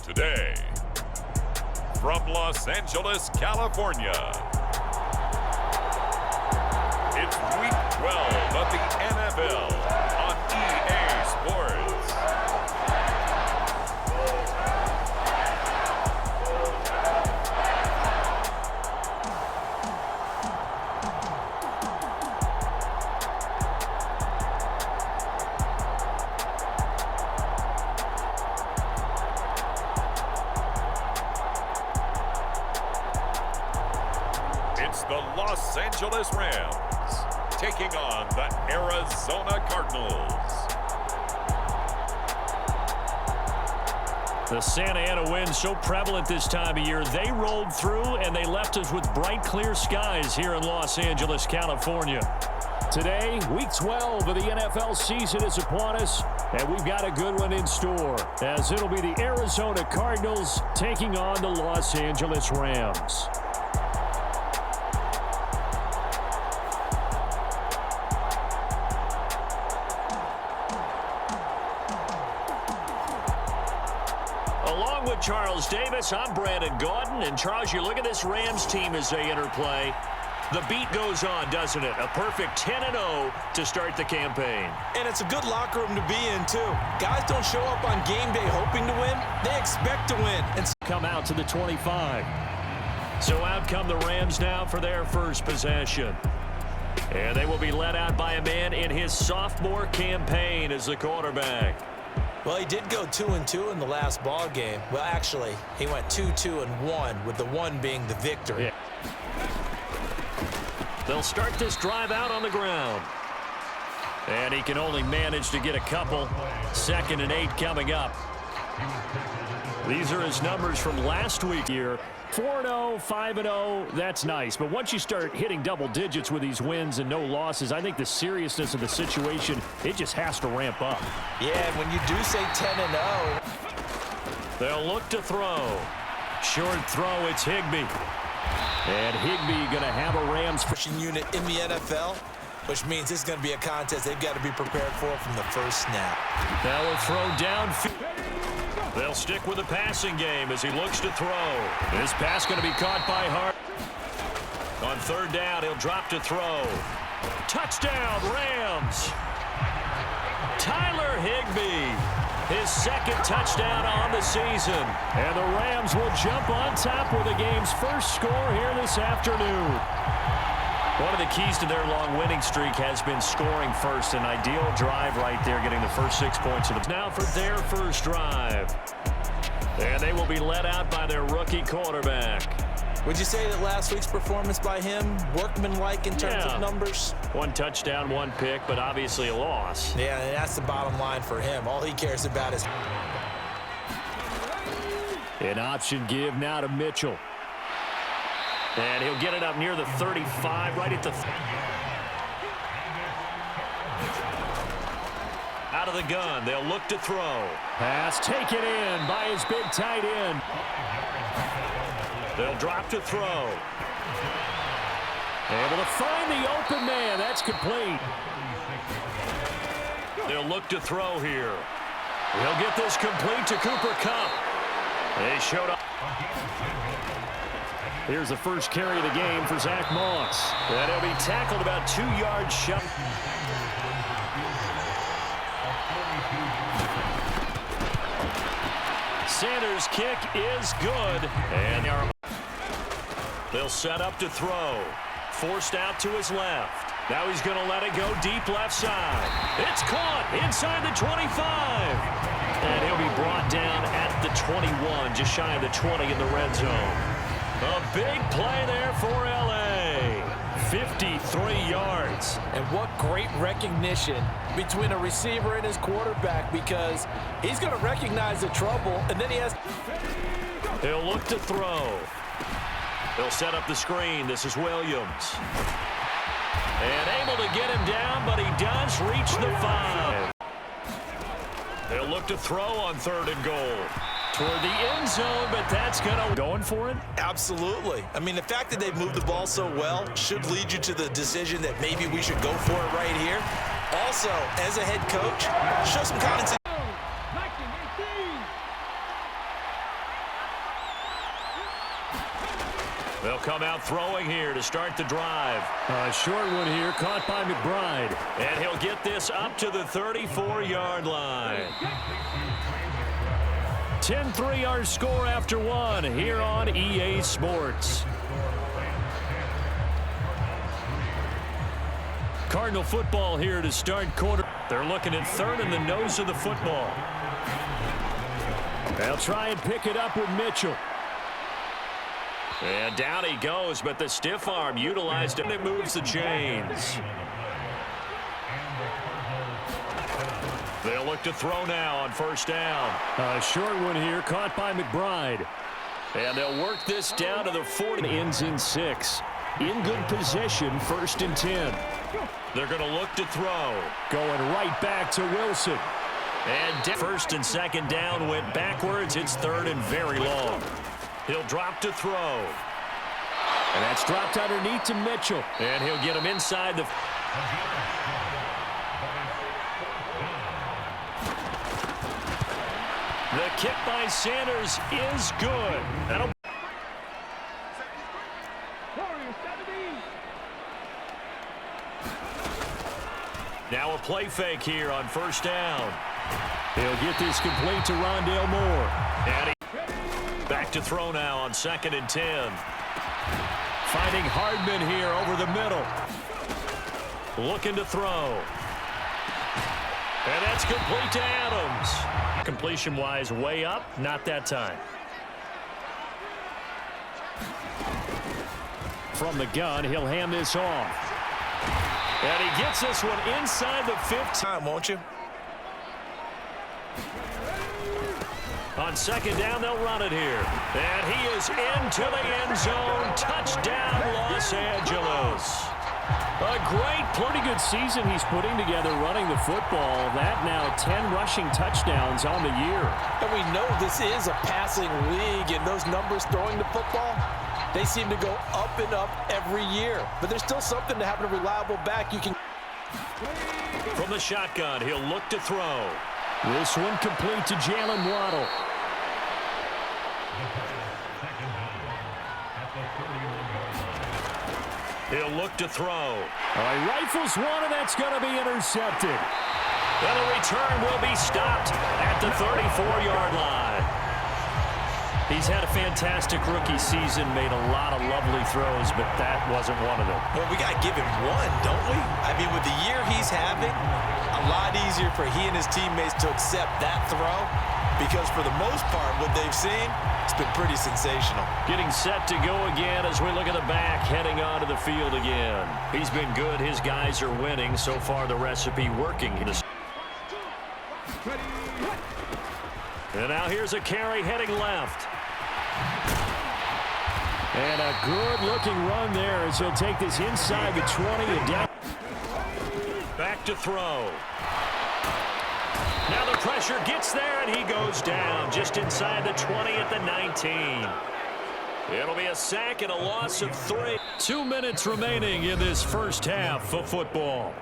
Today, from Los Angeles, California, it's Week 12 of the NFL on EA Sports. It's the Los Angeles Rams taking on the Arizona Cardinals. The Santa Ana wind so prevalent this time of year. They rolled through and they left us with bright, clear skies here in Los Angeles, California. Today, Week 12 of the NFL season is upon us, and we've got a good one in store, as it'll be the Arizona Cardinals taking on the Los Angeles Rams. Along with Charles Davis, I'm Brandon Gordon. And Charles, you look at this Rams team as they interplay. The beat goes on, doesn't it? A perfect 10-0 to start the campaign. And it's a good locker room to be in, too. Guys don't show up on game day hoping to win. They expect to win. And come out to the 25. So out come the Rams now for their first possession. And they will be led out by a man in his sophomore campaign as the quarterback. Well, he did go 2-2 in the last ball game. Well, actually, he went 2-2-1, with the one being the victory. Yeah. They'll start this drive out on the ground. And he can only manage to get a couple. 2nd and 8 coming up. These are his numbers from last week here. 4-0, 5-0, that's nice. But once you start hitting double digits with these wins and no losses, I think the seriousness of the situation, it just has to ramp up. Yeah, and when you do say 10-0. They'll look to throw. Short throw, it's Higbee. And Higbee going to have a Rams pushing unit in the NFL, which means this is going to be a contest they've got to be prepared for from the first snap. Now will throw downfield. They'll stick with the passing game as he looks to throw. This pass going to be caught by Hart. On 3rd down, he'll drop to throw. Touchdown, Rams. Tyler Higbee. His 2nd touchdown on the season. And the Rams will jump on top with the game's first score here this afternoon. One of the keys to their long winning streak has been scoring first. An ideal drive right there, getting the first 6 points of the now for their first drive. And they will be led out by their rookie quarterback. Would you say that last week's performance by him, workmanlike in terms of numbers? 1 touchdown, 1 pick, but obviously a loss. Yeah, and that's the bottom line for him. All he cares about is... An option give now to Mitchell. And he'll get it up near the 35, right at the... Out of the gun, they'll look to throw. Pass taken in by his big tight end. They'll drop to throw. Able to find the open man. That's complete. They'll look to throw here. He'll get this complete to Cooper Kupp. They showed up. Here's the first carry of the game for Zach Moss. And he'll be tackled about 2 yards shy. Sanders' kick is good. And they'll set up to throw. Forced out to his left. Now he's going to let it go deep left side. It's caught inside the 25. And he'll be brought down at the 21, just shy of the 20 in the red zone. A big play there for L.A. 53 yards. And what great recognition between a receiver and his quarterback, because he's going to recognize the trouble, and then he has... He'll look to throw. They'll set up the screen. This is Williams. And able to get him down, but he does reach the 5. They'll look to throw on 3rd and goal. Toward the end zone, but that's going for it? Absolutely. I mean, the fact that they've moved the ball so well should lead you to the decision that maybe we should go for it right here. Also, as a head coach, show some common sense. come out throwing here to start the drive. A short one here, caught by McBride. And he'll get this up to the 34-yard line. 10-3 our score after one here on EA Sports. Cardinal football here to start quarter. They're looking at third in the nose of the football. They'll try and pick it up with Mitchell. And down he goes, but the stiff arm utilized and it moves the chains. They'll look to throw now on first down. A short one here, caught by McBride. And they'll work this down to the 40. Ends in 6. In good position, 1st and 10. They're going to look to throw. Going right back to Wilson. And first and second down went backwards. It's third and very long. He'll drop to throw. And that's dropped underneath to Mitchell. And he'll get him inside the... The kick by Sanders is good. That'll... Now a play fake here on first down. He'll get this complete to Rondale Moore. And back to throw now on 2nd and 10. Finding Hardman here over the middle. Looking to throw. And that's complete to Adams. Completion-wise, way up. Not that time. From the gun, he'll hand this off. And he gets this one inside the 15. Won't you? On 2nd down, they'll run it here. And he is into the end zone. Touchdown, Los Angeles. A great, pretty good season he's putting together running the football. That now 10 rushing touchdowns on the year. And we know this is a passing league, and those numbers throwing the football, they seem to go up and up every year. But there's still something to having a reliable back. You can... From the shotgun, he'll look to throw. This one complete to Jalen Waddle. He'll look to throw. Rifles one, and that's going to be intercepted. And the return will be stopped at the 34-yard line. He's had a fantastic rookie season, made a lot of lovely throws, but that wasn't one of them. Well, we got to give him one, don't we? I mean, with the year he's having, a lot easier for he and his teammates to accept that throw, because for the most part, what they've seen, it's been pretty sensational. Getting set to go again as we look at the back, heading onto the field again. He's been good. His guys are winning. So far, the recipe working. And now here's a carry heading left. And a good-looking run there as he'll take this inside the 20 and down. Back to throw. Now the pressure gets there, and he goes down just inside the 20 at the 19. It'll be a sack and a loss of 3. 2 minutes remaining in this first half of football.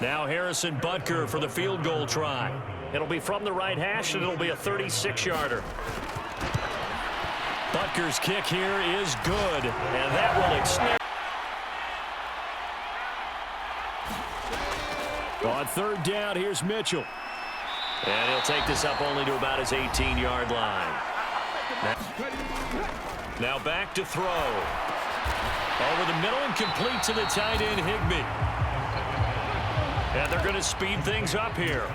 Now Harrison Butker for the field goal try. It'll be from the right hash, and it'll be a 36-yarder. Butker's kick here is good, and that will extend. On 3rd down, here's Mitchell. And he'll take this up only to about his 18-yard line. Now back to throw. Over the middle and complete to the tight end, Higbee. And they're going to speed things up here.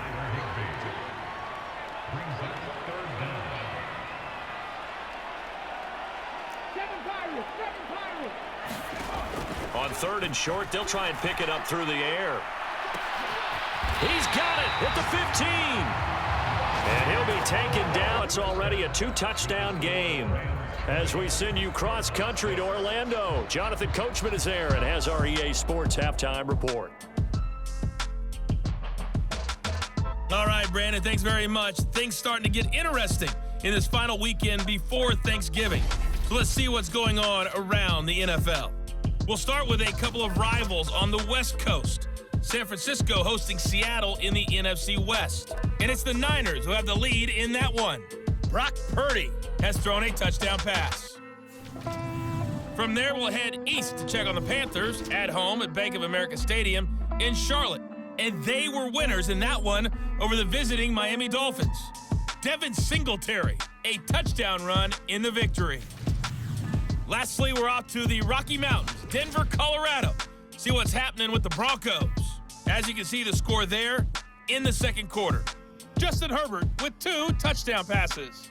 On 3rd and short, they'll try and pick it up through the air. He's got it at the 15. And he'll be taken down. It's already a 2-touchdown game. As we send you cross-country to Orlando, Jonathan Coachman is there and has our EA Sports halftime report. All right, Brandon, thanks very much. Things starting to get interesting in this final weekend before Thanksgiving. So let's see what's going on around the NFL. We'll start with a couple of rivals on the West Coast. San Francisco hosting Seattle in the NFC West. And it's the Niners who have the lead in that one. Brock Purdy has thrown a touchdown pass. From there, we'll head east to check on the Panthers at home at Bank of America Stadium in Charlotte. And they were winners in that one over the visiting Miami Dolphins. Devin Singletary, a touchdown run in the victory. Lastly, we're off to the Rocky Mountains, Denver, Colorado. See what's happening with the Broncos. As you can see, the score there in the second quarter. Justin Herbert with 2 touchdown passes.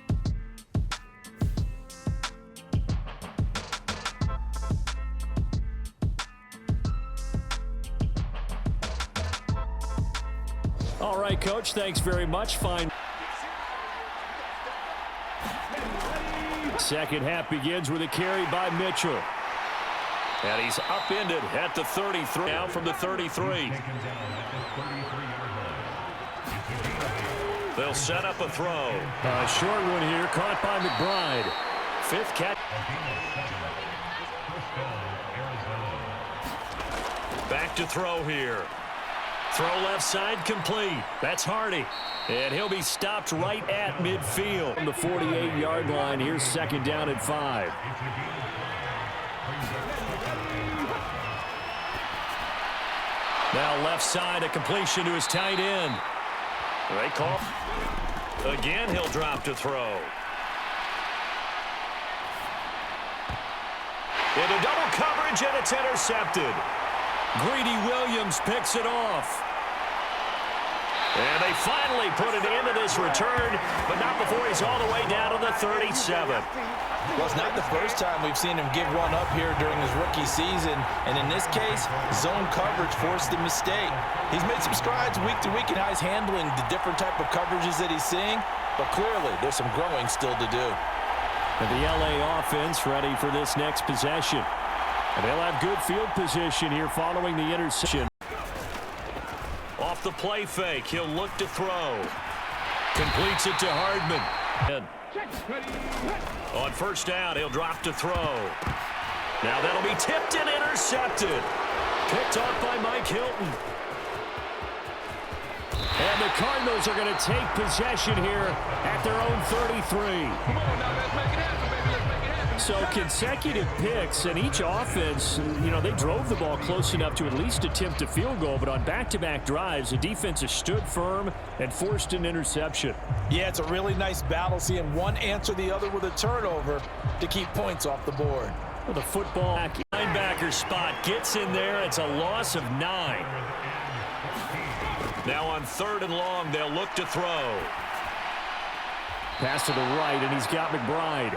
All right, Coach, thanks very much. Fine. Second half begins with a carry by Mitchell. And he's upended at the 33. Now from the 33. They'll set up a throw. A short one here, caught by McBride. 5th catch. Back to throw here. Throw left side complete. That's Hardy. And he'll be stopped right at midfield. From the 48-yard line, here's second down and 5. Now left side, a completion to his tight end. They call. Again, he'll drop to throw. Into double coverage, and it's intercepted. Greedy Williams picks it off. And they finally put an end to this return, but not before he's all the way down to the 37. Well, it's not the first time we've seen him give one up here during his rookie season. And in this case, zone coverage forced a mistake. He's made some strides week to week in how he's handling the different type of coverages that he's seeing. But clearly, there's some growing still to do. And the LA offense ready for this next possession. And they'll have good field position here following the interception. Off the play fake, he'll look to throw. Completes it to Hardman. On first down, he'll drop to throw. Now that'll be tipped and intercepted. Picked off by Mike Hilton. And the Cardinals are going to take possession here at their own 33. Come on now, let's make it happen, baby. Let's make it happen. So consecutive picks, and each offense, you know, they drove the ball close enough to at least attempt a field goal, but on back-to-back drives, the defense has stood firm and forced an interception. Yeah, it's a really nice battle, seeing one answer the other with a turnover to keep points off the board. Well, the football Linebacker spot gets in there. It's a loss of 9. Now on 3rd and long, they'll look to throw. Pass to the right, and he's got McBride.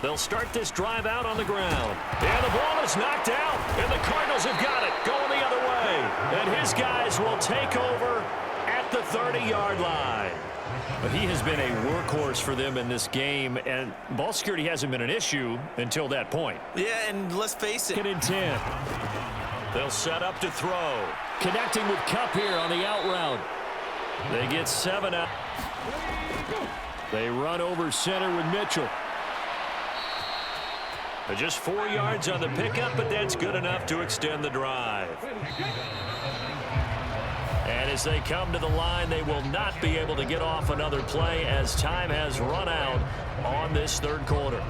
They'll start this drive out on the ground. And the ball is knocked out, and the Cardinals have got it, going the other way. And his guys will take over at the 30-yard line. But he has been a workhorse for them in this game, and ball security hasn't been an issue until that point. Yeah, and let's face it. Second and 10. They'll set up to throw. Connecting with Kupp here on the out route. They get 7 out. They run over center with Mitchell. Just 4 yards on the pickup, but that's good enough to extend the drive. And as they come to the line, they will not be able to get off another play as time has run out on this 3rd quarter.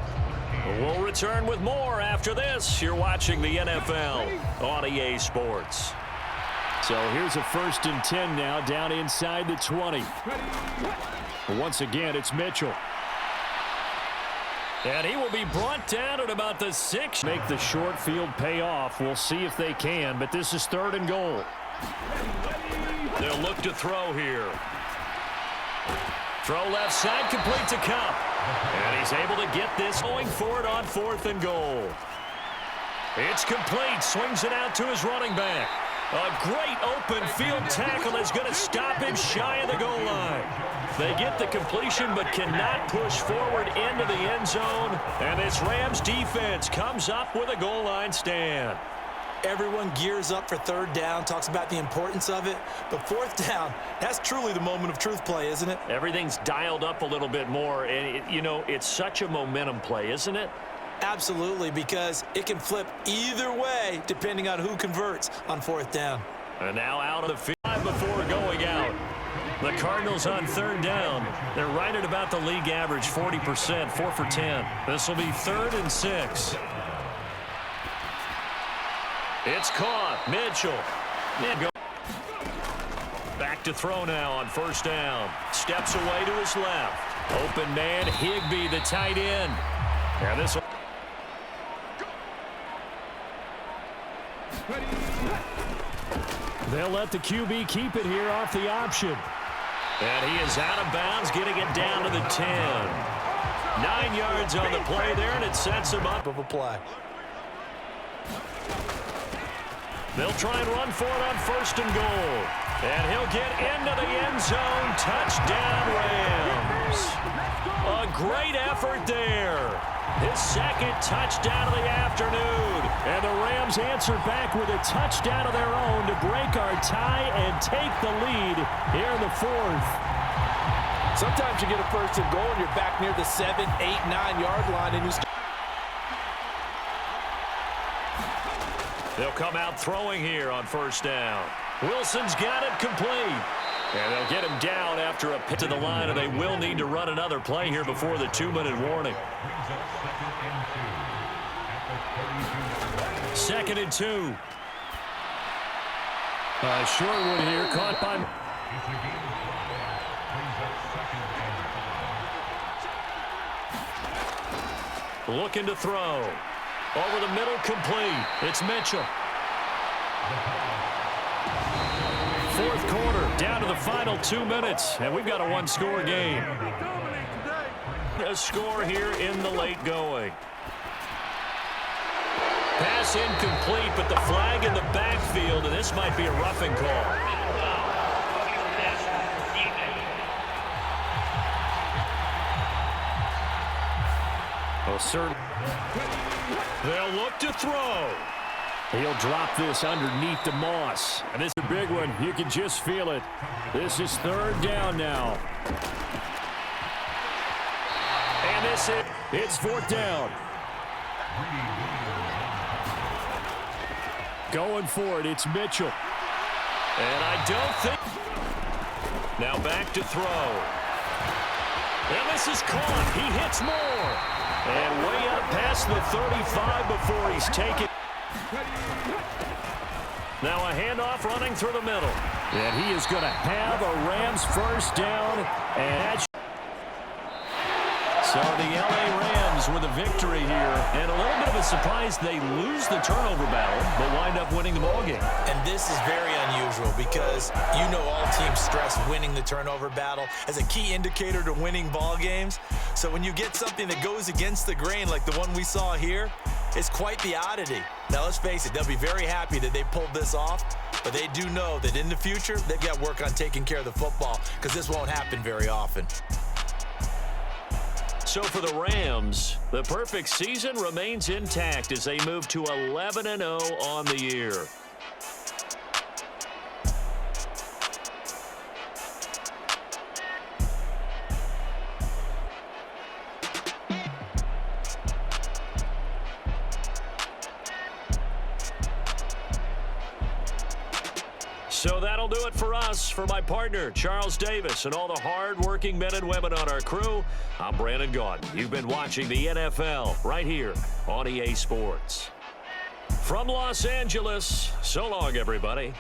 We'll return with more after this. You're watching the NFL on EA Sports. So here's a 1st and 10 now, down inside the 20. Once again, it's Mitchell. And he will be brought down at about the 6. Make the short field pay off. We'll see if they can, but this is 3rd and goal. They'll look to throw here. Throw left side, complete to Kupp. And he's able to get this going for it on 4th and goal. It's complete. Swings it out to his running back. A great open field tackle is going to stop him shy of the goal line. They get the completion but cannot push forward into the end zone. And this Rams defense comes up with a goal line stand. Everyone gears up for 3rd down, talks about the importance of it. But 4th down, that's truly the moment of truth play, isn't it? Everything's dialed up a little bit more. And, you know, it's such a momentum play, isn't it? Absolutely, because it can flip either way depending on who converts on 4th down. And now out of the field before going out. The Cardinals on third down. They're right at about the league average, 40%, 4 for 10. This will be 3rd and 6. It's caught. Mitchell. Back to throw now on first down. Steps away to his left. Open man, Higbee, the tight end. Yeah, this one. They'll let the QB keep it here off the option. And he is out of bounds, getting it down to the 10. 9 yards on the play there, and it sets him up. Of a play. They'll try and run for it on 1st and goal. And he'll get into the end zone. Touchdown, Rams. A great effort there. His 2nd touchdown of the afternoon. And the Rams answer back with a touchdown of their own to break our tie and take the lead here in the 4th. Sometimes you get a 1st and goal and you're back near the 7, 8, 9-yard line and you start. They'll come out throwing here on 1st down. Wilson's got it complete. And they'll get him down after a pit to the line, and they will need to run another play here before the 2-minute warning. 2nd and 2. Short one here, caught by... Looking to throw. Over the middle, complete. It's Mitchell. 4th quarter, down to the final 2 minutes, and we've got a 1-score game. A score here in the late going. Pass incomplete, but the flag in the backfield, and this might be a roughing call. Oh, sir. They'll look to throw. He'll drop this underneath the Moss. And this is a big one. You can just feel it. This is 3rd down now. And it's 4th down. Going for it, it's Mitchell. And I don't think... Now back to throw. And this is caught. He hits more. And way out past the 35 before he's taken. Now a handoff running through the middle. And he is going to have a Rams 1st down. And so the LA Rams with a victory here. And a little bit of a surprise, they lose the turnover battle, but wind up winning the ballgame. And this is very unusual because you know all teams stress winning the turnover battle as a key indicator to winning ball games. So when you get something that goes against the grain like the one we saw here, it's quite the oddity. Now, let's face it, they'll be very happy that they pulled this off, but they do know that in the future, they've got work on taking care of the football because this won't happen very often. So for the Rams, the perfect season remains intact as they move to 11-0 on the year. So that'll do it for us. For my partner, Charles Davis, and all the hard-working men and women on our crew, I'm Brandon Gaudin. You've been watching the NFL right here on EA Sports. From Los Angeles, so long, everybody.